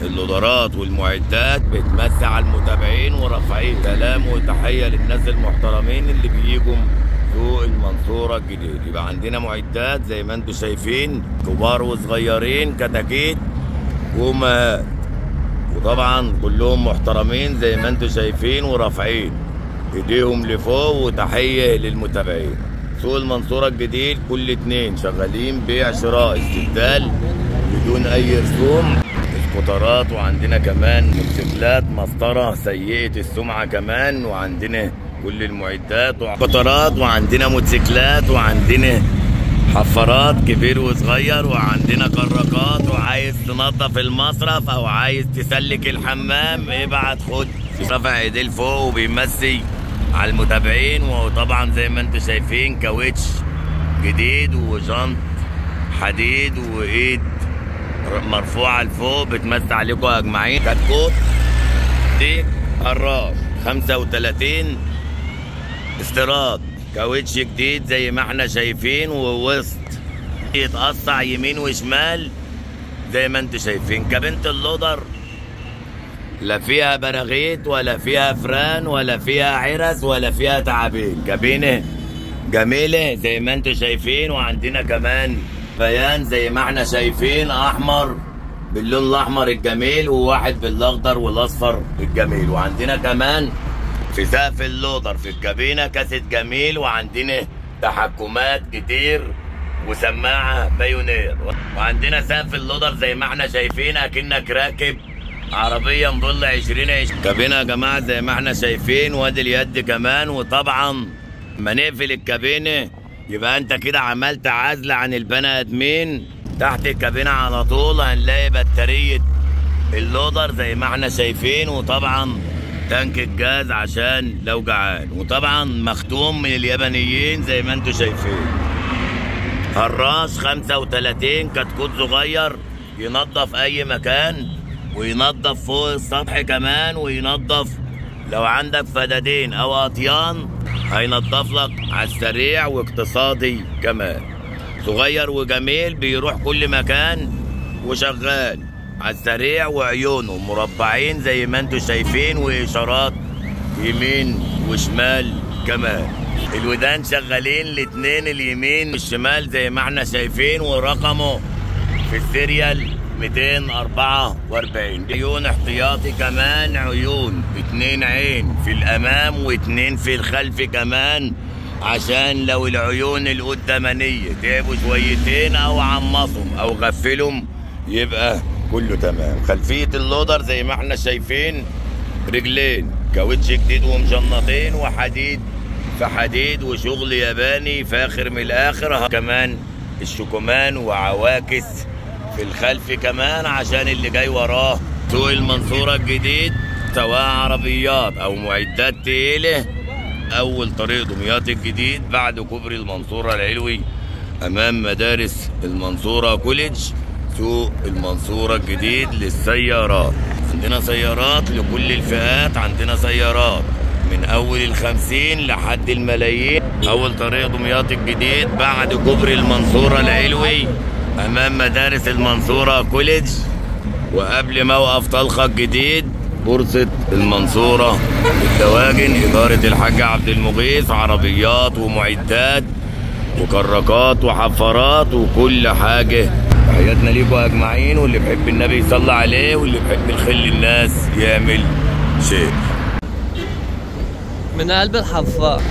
اللودرات والمعدات بتمسي على المتابعين ورافعين سلام وتحيه للناس المحترمين اللي بيجوا سوق المنصوره الجديد. يبقى عندنا معدات زي ما انتم شايفين، كبار وصغيرين، كتاكيت وامهات، وطبعا كلهم محترمين زي ما انتم شايفين ورافعين ايديهم لفوق وتحيه للمتابعين. سوق المنصوره الجديد كل اتنين شغالين بيع شراء استبدال بدون اي رسوم، سكوترات، وعندنا كمان موتوسيكلات مسطره سيئه السمعه كمان، وعندنا كل المعدات وسكوترات، وعندنا موتوسيكلات، وعندنا حفارات كبير وصغير، وعندنا كراكات، وعايز تنظف المصرف او عايز تسلك الحمام ابعت خد. رافع ايديه لفوق وبيمسي على المتابعين. وطبعا زي ما انتم شايفين كاوتش جديد وجنط حديد وايد مرفوعه لفوق بتمسي عليكم اجمعين. كتكوت دي قراش 35 استيراد، كاوتش جديد زي ما احنا شايفين، ووسط يتقطع يمين وشمال زي ما انتم شايفين. كابينة اللودر لا فيها براغيث ولا فيها فران ولا فيها عرس ولا فيها تعابين، كابينة جميلة زي ما انتم شايفين. وعندنا كمان بيان زي ما احنا شايفين احمر باللون الاحمر الجميل، وواحد بالاخضر والاصفر الجميل. وعندنا كمان في سقف اللودر في الكابينة كاسيت جميل، وعندنا تحكمات كتير وسماعة بايونير. وعندنا سقف اللودر زي ما احنا شايفين اكنك راكب عربية موديل 2020. كابينة يا جماعة زي ما احنا شايفين، وادي اليد كمان. وطبعا لما نقفل الكابينة يبقى انت كده عملت عزل عن البني ادمين. تحت الكابينة على طول هنلاقي بطارية اللودر زي ما احنا شايفين، وطبعا تانك الجاز عشان لو جعان، وطبعا مختوم من اليابانيين زي ما انتم شايفين. هراش 35 كتكوت صغير ينظف اي مكان، وينظف فوق السطح كمان، وينظف لو عندك فدادين او اطيان هينظف لك على السريع واقتصادي كمان. صغير وجميل بيروح كل مكان وشغال على السريع، وعيونه مربعين زي ما انتم شايفين، واشارات يمين وشمال كمان. الودان شغالين الاتنين اليمين والشمال زي ما احنا شايفين، ورقمه في السيريال 244. عيون احتياطي كمان، عيون 2 عين في الامام و2 في الخلف كمان، عشان لو العيون القدامانيه تعبوا شويتين او عمصهم او غفلهم يبقى كله تمام. خلفيه اللودر زي ما احنا شايفين رجلين كاوتش جديد ومجنطين، وحديد في حديد، وشغل ياباني فاخر من الاخر. كمان الشكمان وعواكس في الخلف كمان عشان اللي جاي وراه. سوق المنصوره الجديد سواء عربيات او معدات تقيله، اول طريق دمياط الجديد بعد كوبري المنصوره العلوي امام مدارس المنصوره كوليدج. سوق المنصوره الجديد للسيارات، عندنا سيارات لكل الفئات، عندنا سيارات من اول 50 لحد الملايين. اول طريق دمياط الجديد بعد كوبري المنصوره العلوي امام مدارس المنصوره كوليدج، وقبل موقف طلخه الجديد بورصه المنصوره الدواجن، اداره الحاج عبد المغيث. عربيات ومعدات وكراكات وحفارات وكل حاجه. تحياتنا ليكم اجمعين، واللي بيحب النبي يصلي عليه، واللي بيحب الخير للناس يعمل شيء. من قلب الحفار.